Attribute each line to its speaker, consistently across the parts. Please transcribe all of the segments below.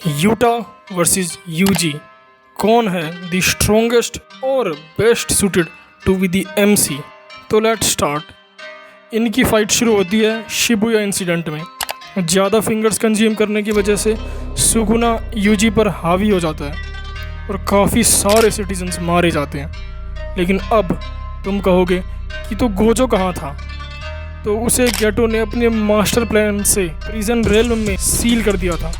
Speaker 1: Utah versus Yuji, कौन है the strongest और best suited to be the MC. तो लेट्स स्टार्ट। इनकी फाइट शुरू होती है शिबुया इंसिडेंट में। ज़्यादा फिंगर्स कंज्यूम करने की वजह से सुकुना यूजी पर हावी हो जाता है और काफ़ी सारे सिटीजन्स मारे जाते हैं। लेकिन अब तुम कहोगे कि तो गोजो कहाँ था? तो उसे गेटो ने अपने मास्टर प्लान से प्रिजन रेल में सील कर दिया था,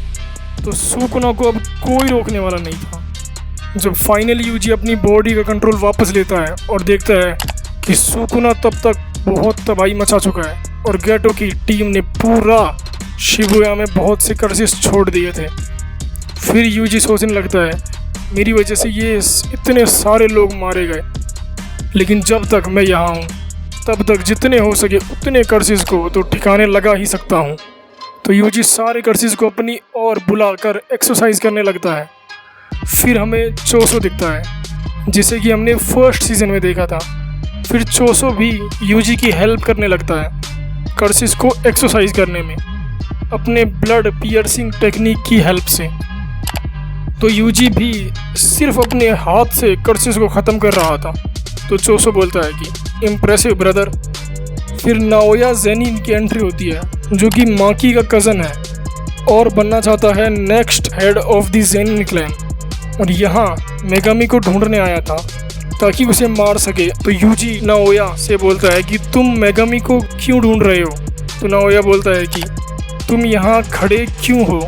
Speaker 1: तो सुकुना को अब कोई रोकने वाला नहीं था। जब फाइनली यूजी अपनी बॉडी का कंट्रोल वापस लेता है और देखता है कि सुकुना तब तक बहुत तबाही मचा चुका है और गेटो की टीम ने पूरा शिबुया में बहुत से कर्सेस छोड़ दिए थे, फिर यूजी सोचने लगता है मेरी वजह से ये इतने सारे लोग मारे गए, लेकिन जब तक मैं यहाँ हूँ तब तक जितने हो सके उतने कर्सेस को तो ठिकाने लगा ही सकता हूँ। तो यूजी सारे कर्सेस को अपनी ओर बुलाकर एक्सरसाइज करने लगता है। फिर हमें चोसो दिखता है जिसे कि हमने फर्स्ट सीजन में देखा था। फिर चोसो भी यूजी की हेल्प करने लगता है कर्सेस को एक्सरसाइज करने में अपने ब्लड पियर्सिंग टेक्निक की हेल्प से। तो यूजी भी सिर्फ अपने हाथ से कर्सेस को ख़त्म कर रहा था। तो चोसो बोलता है कि इम्प्रेसिव ब्रदर। फिर नाओया जेनिन की एंट्री होती है जो कि माकी का कज़न है और बनना चाहता है next head of the Zenin clan, और यहाँ मेगामी को ढूंढने आया था ताकि उसे मार सके। तो यूजी नाओया से बोलता है कि तुम मेगामी को क्यों ढूंढ रहे हो? तो नाओया बोलता है कि तुम यहाँ खड़े क्यों हो,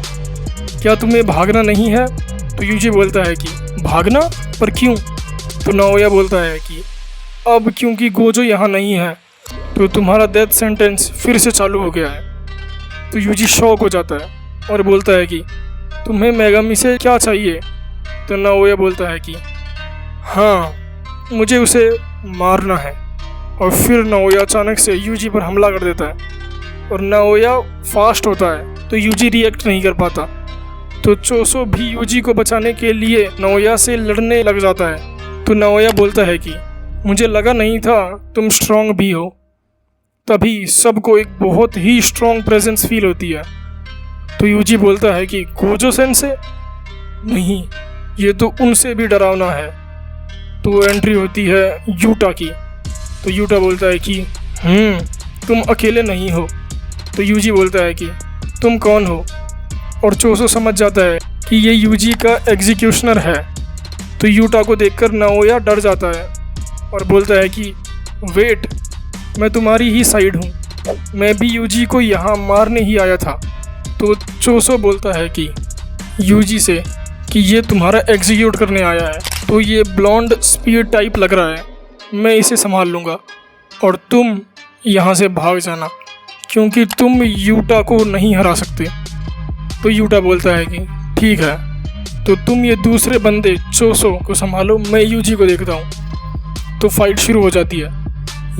Speaker 1: क्या तुम्हें भागना नहीं है? तो यूजी बोलता है कि भागना, पर क्यों? तो नाओया बोलता है कि अब क्योंकि गोजो यहाँ नहीं है तो तुम्हारा डेथ सेंटेंस फिर से चालू हो गया है। तो यूजी शॉक हो जाता है और बोलता है कि तुम्हें मेगामी से क्या चाहिए? तो नाओया बोलता है कि हाँ, मुझे उसे मारना है। और फिर नाओया अचानक से यूजी पर हमला कर देता है और नाओया फास्ट होता है तो यूजी रिएक्ट नहीं कर पाता। तो चोसो भी यूजी को बचाने के लिए नाओया से लड़ने लग जाता है। तो नाओया बोलता है कि मुझे लगा नहीं था तुम स्ट्रांग भी हो। तभी सबको एक बहुत ही स्ट्रांग प्रेजेंस फील होती है। तो यूजी बोलता है कि गोजो सेंसे? नहीं, ये तो उनसे भी डरावना है। तो एंट्री होती है यूटा की। तो यूटा बोलता है कि तुम अकेले नहीं हो। तो यूजी बोलता है कि तुम कौन हो? और चोसो समझ जाता है कि ये यूजी का एग्जीक्यूशनर है। तो यूटा को देखकर नाओया डर जाता है और बोलता है कि वेट, मैं तुम्हारी ही साइड हूँ, मैं भी यूजी को यहाँ मारने ही आया था। तो चोसो बोलता है कि यूजी से कि ये तुम्हारा एग्जीक्यूट करने आया है, तो ये ब्लॉन्ड स्पीड टाइप लग रहा है, मैं इसे संभाल लूँगा और तुम यहाँ से भाग जाना क्योंकि तुम यूटा को नहीं हरा सकते। तो यूटा बोलता है कि ठीक है, तो तुम ये दूसरे बंदे चोसो को संभालो, मैं यूजी को देखता हूँ। तो फाइट शुरू हो जाती है,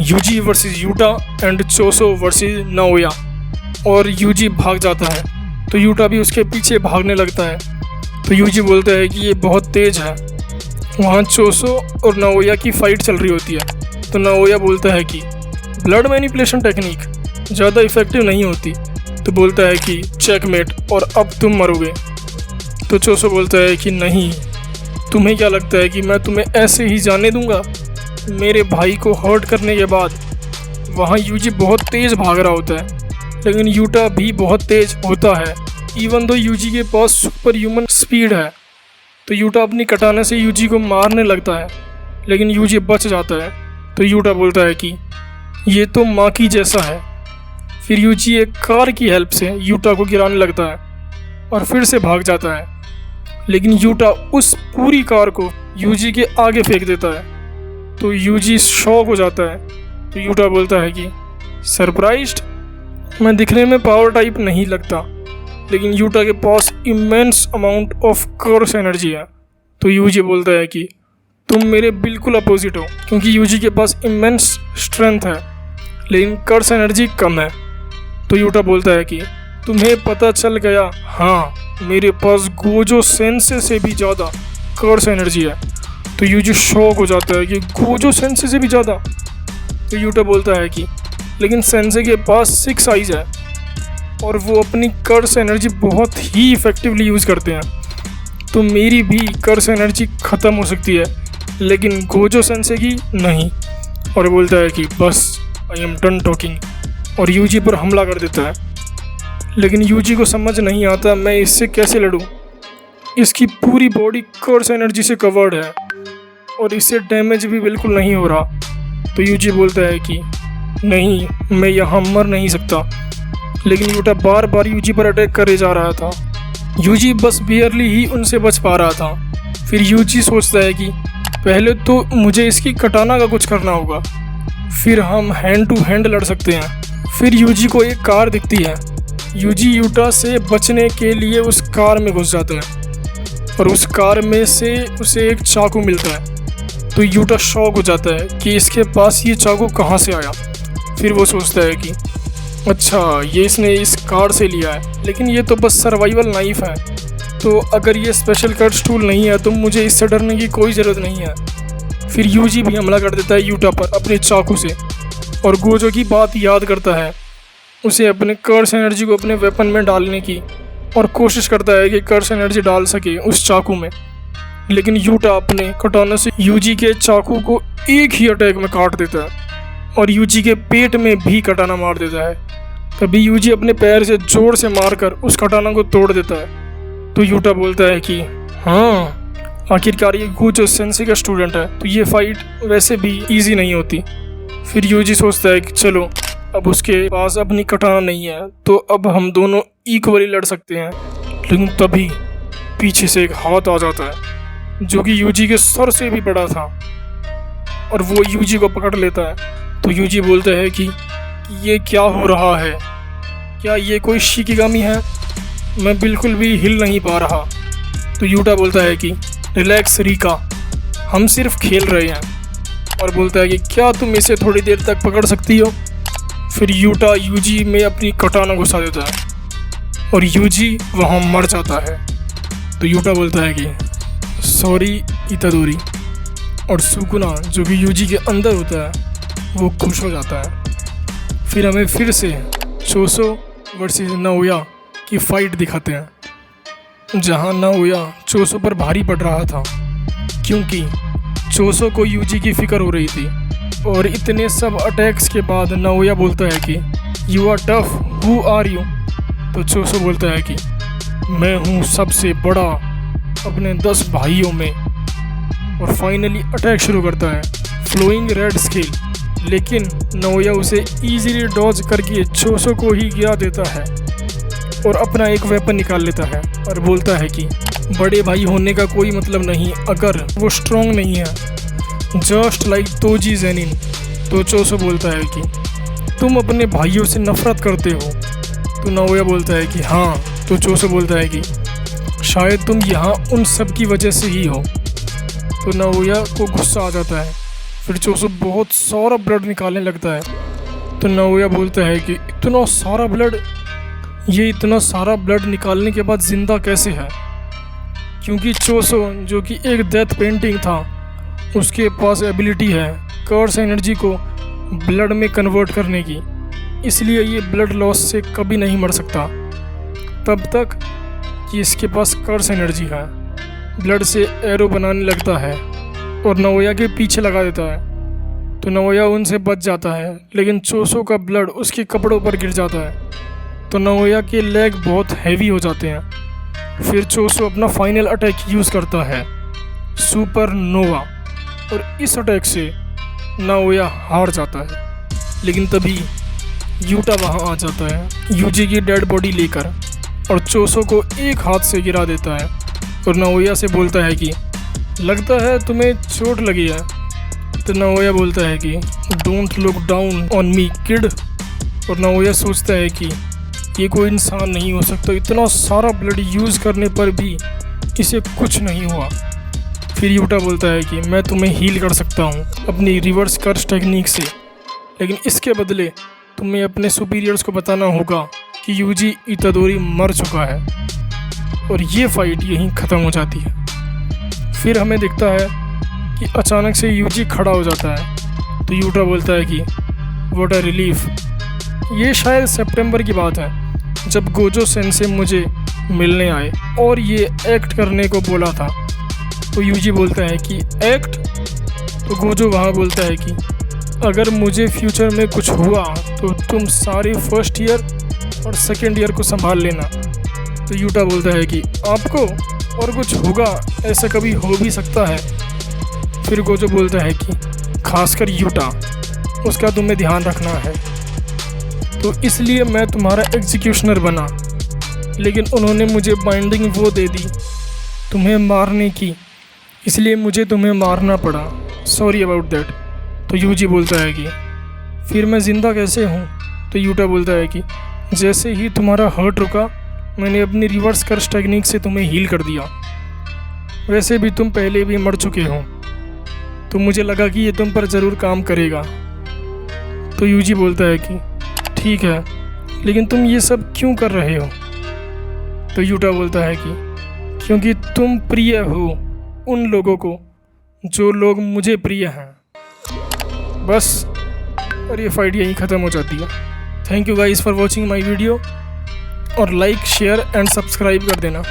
Speaker 1: Yuji versus Yuta and Choso versus Naoya, और यूजी भाग जाता है तो यूटा भी उसके पीछे भागने लगता है। तो यूजी बोलता है कि ये बहुत तेज़ है। वहाँ चोसो और नाओया की फ़ाइट चल रही होती है। तो नाओया बोलता है कि ब्लड मैनिपुलेशन टेक्निक ज़्यादा इफ़ेक्टिव नहीं होती। तो बोलता है कि चेकमेट और अब तुम मरोगे। तो चोसो बोलता है कि नहीं, तुम्हें क्या लगता है कि मैं तुम्हें ऐसे ही जाने दूंगा? मेरे भाई को हर्ट करने के बाद वहाँ यूजी बहुत तेज़ भाग रहा होता है, लेकिन यूटा भी बहुत तेज़ होता है इवन दो यूजी के पास सुपर ह्यूमन स्पीड है। तो यूटा अपनी कटाने से यूजी को मारने लगता है, लेकिन यूजी बच जाता है। तो यूटा बोलता है कि ये तो माकी जैसा है। फिर यूजी एक कार की हेल्प से यूटा को गिराने लगता है और फिर से भाग जाता है, लेकिन यूटा उस पूरी कार को यूजी के आगे फेंक देता है। तो यूजी शॉक हो जाता है। तो यूटा बोलता है कि सरप्राइज्ड? मैं दिखने में पावर टाइप नहीं लगता, लेकिन यूटा के पास immense amount of curse energy है। तो यूजी बोलता है कि तुम मेरे बिल्कुल अपोजिट हो, क्योंकि यूजी के पास इमेंस स्ट्रेंथ है लेकिन कर्स एनर्जी कम है। तो यूटा बोलता है कि तुम्हें पता चल गया, हाँ, मेरे पास गोजो सेंसे से भी ज़्यादा कर्स एनर्जी है। तो यूजी शॉक हो जाता है कि गोजो सेंसे से भी ज़्यादा। तो यूटा बोलता है कि लेकिन सेंसे के पास 6 आइज़ है। और वो अपनी कर्स एनर्जी बहुत ही इफ़ेक्टिवली यूज़ करते हैं। तो मेरी भी कर्स एनर्जी ख़त्म हो सकती है, लेकिन गोजो सेंसे की नहीं। और बोलता है कि बस आई एम डन टॉकिंग, और यूजी पर हमला कर देता है। लेकिन यूजी को समझ नहीं आता मैं इससे कैसे लड़ूं। इसकी पूरी बॉडी कर्स एनर्जी से कवर्ड है और इससे डैमेज भी बिल्कुल नहीं हो रहा। तो यूजी बोलता है कि नहीं, मैं यहाँ मर नहीं सकता। लेकिन यूटा बार बार यूजी पर अटैक करे जा रहा था। यूजी बस बियरली ही उनसे बच पा रहा था। फिर यूजी सोचता है कि पहले तो मुझे इसकी कटाना का कुछ करना होगा, फिर हम हैंड टू हैंड लड़ सकते हैं। फिर यूजी को एक कार दिखती है। यूजी यूटा से बचने के लिए उस कार में घुस जाता है और उस कार में से उसे एक चाकू मिलता है। तो यूटा शॉक हो जाता है कि इसके पास ये चाकू कहाँ से आया। फिर वो सोचता है कि अच्छा, ये इसने इस कार से लिया है, लेकिन ये तो बस सर्वाइवल नाइफ है। तो अगर ये स्पेशल कर्स टूल नहीं है तो मुझे इससे डरने की कोई ज़रूरत नहीं है। फिर यूजी भी हमला कर देता है यूटा पर अपने चाकू से और गोजो की बात याद करता है। उसे अपने कर्स एनर्जी को अपने वेपन में डालने की और कोशिश करता है कि कर्स एनर्जी डाल सके उस चाकू में। लेकिन यूटा अपने कटाना से यूजी के चाकू को एक ही अटैक में काट देता है और यूजी के पेट में भी कटाना मार देता है। तभी यूजी अपने पैर से जोर से मारकर उस कटाना को तोड़ देता है। तो यूटा बोलता है कि हाँ, आखिरकार ये गोजो सेंसे का स्टूडेंट है, तो ये फाइट वैसे भी इजी नहीं होती। फिर यूजी सोचता है कि चलो, अब उसके पास अपनी कटाना नहीं है तो अब हम दोनों इक्वली लड़ सकते हैं। लेकिन तभी पीछे से एक हाथ आ जाता है जो कि यूजी के सर से भी बड़ा था और वो यूजी को पकड़ लेता है। तो यूजी बोलता है कि ये क्या हो रहा है, क्या ये कोई शिकिगामी है? मैं बिल्कुल भी हिल नहीं पा रहा। तो यूटा बोलता है कि रिलैक्स रिका, हम सिर्फ खेल रहे हैं। और बोलता है कि क्या तुम इसे थोड़ी देर तक पकड़ सकती हो? फिर यूटा यूजी में अपनी कटाना घुसा देता है और यूजी वहाँ मर जाता है। तो यूटा बोलता है कि सॉरी इतादोरी, और सुकुना जो कि यूजी के अंदर होता है वो खुश हो जाता है। फिर हमें फिर से चोसो वर्सेस नाओया की फाइट दिखाते हैं, जहां नाओया चोसो पर भारी पड़ रहा था क्योंकि चोसो को यूजी की फिक्र हो रही थी। और इतने सब अटैक्स के बाद नाओया बोलता है कि you are tough, who are you? तो चोसो बोलता है कि मैं हूँ सबसे बड़ा अपने 10 भाइयों में। और फाइनली अटैक शुरू करता है फ्लोइंग रेड स्केल, लेकिन नाओया उसे इजीली डॉज करके चोसो को ही गिरा देता है और अपना एक वेपन निकाल लेता है और बोलता है कि बड़े भाई होने का कोई मतलब नहीं अगर वो स्ट्रॉन्ग नहीं है, जस्ट लाइक तोजी जेनिन। तो चोसो बोलता है कि तुम अपने भाइयों से नफरत करते हो। तो नाओया बोलता है कि हाँ। तो चोसो बोलता है कि शायद तुम यहाँ उन सब की वजह से ही हो। तो नाओया को गुस्सा आ जाता है। फिर चोसो बहुत सारा ब्लड निकालने लगता है। तो नाओया बोलता है कि इतना सारा ब्लड, ये इतना सारा ब्लड निकालने के बाद ज़िंदा कैसे है? क्योंकि चोसो जो कि एक डेथ पेंटिंग था, उसके पास एबिलिटी है कर्स एनर्जी को ब्लड में कन्वर्ट करने की, इसलिए ये ब्लड लॉस से कभी नहीं मर सकता तब तक कि इसके पास कर्स एनर्जी है। ब्लड से एरो बनाने लगता है और नाओया के पीछे लगा देता है। तो नाओया उनसे बच जाता है, लेकिन चोसो का ब्लड उसके कपड़ों पर गिर जाता है। तो नाओया के लेग बहुत हैवी हो जाते हैं। फिर चोसो अपना फाइनल अटैक यूज़ करता है, सुपर नोवा, और इस अटैक से नाओया हार जाता है। लेकिन तभी यूटा वहाँ आ जाता है यूजी की डेड बॉडी लेकर और चोसो को एक हाथ से गिरा देता है और नाओया से बोलता है कि लगता है तुम्हें चोट लगी है। तो नाओया बोलता है कि don't look down on me kid. और नाओया सोचता है कि ये कोई इंसान नहीं हो सकता, इतना सारा ब्लड यूज़ करने पर भी इसे कुछ नहीं हुआ। फिर यूटा बोलता है कि मैं तुम्हें हील कर सकता हूँ अपनी रिवर्स कर्स टेक्निक से, लेकिन इसके बदले तुम्हें अपने सुपीरियर्स को बताना होगा कि यूजी इतादोरी मर चुका है। और ये फाइट यहीं ख़त्म हो जाती है। फिर हमें दिखता है कि अचानक से यूजी खड़ा हो जाता है। तो यूटा बोलता है कि व्हाट अ रिलीफ। ये शायद सितंबर की बात है जब गोजो सेंसे मुझे मिलने आए और ये एक्ट करने को बोला था, तो यूजी बोलता है कि एक्ट। तो गोजो वहाँ बोलता है कि अगर मुझे फ्यूचर में कुछ हुआ तो तुम सारे फर्स्ट ईयर और सेकेंड ईयर को संभाल लेना। तो यूटा बोलता है कि आपको और कुछ होगा, ऐसा कभी हो भी सकता है। फिर गोजो बोलता है कि खासकर यूटा, उसका तुम्हें ध्यान रखना है। तो इसलिए मैं तुम्हारा एग्जीक्यूशनर बना, लेकिन उन्होंने मुझे बाइंडिंग वो दे दी तुम्हें मारने की, इसलिए मुझे तुम्हें मारना पड़ा। Sorry about that. तो यूजी बोलता है कि फिर मैं ज़िंदा कैसे हूँ? तो यूटा बोलता है कि जैसे ही तुम्हारा हर्ट रुका, मैंने अपनी रिवर्स कर्स टेक्निक से तुम्हें हील कर दिया। वैसे भी तुम पहले भी मर चुके हो, तो मुझे लगा कि ये तुम पर ज़रूर काम करेगा। तो यूजी बोलता है कि ठीक है, लेकिन तुम ये सब क्यों कर रहे हो? तो यूटा बोलता है कि क्योंकि तुम प्रिय हो उन लोगों को जो लोग मुझे प्रिय हैं। बस, और ये फाइट यहीं ख़त्म हो जाती है। Thank you guys for watching my video, और लाइक शेयर एंड सब्सक्राइब कर देना।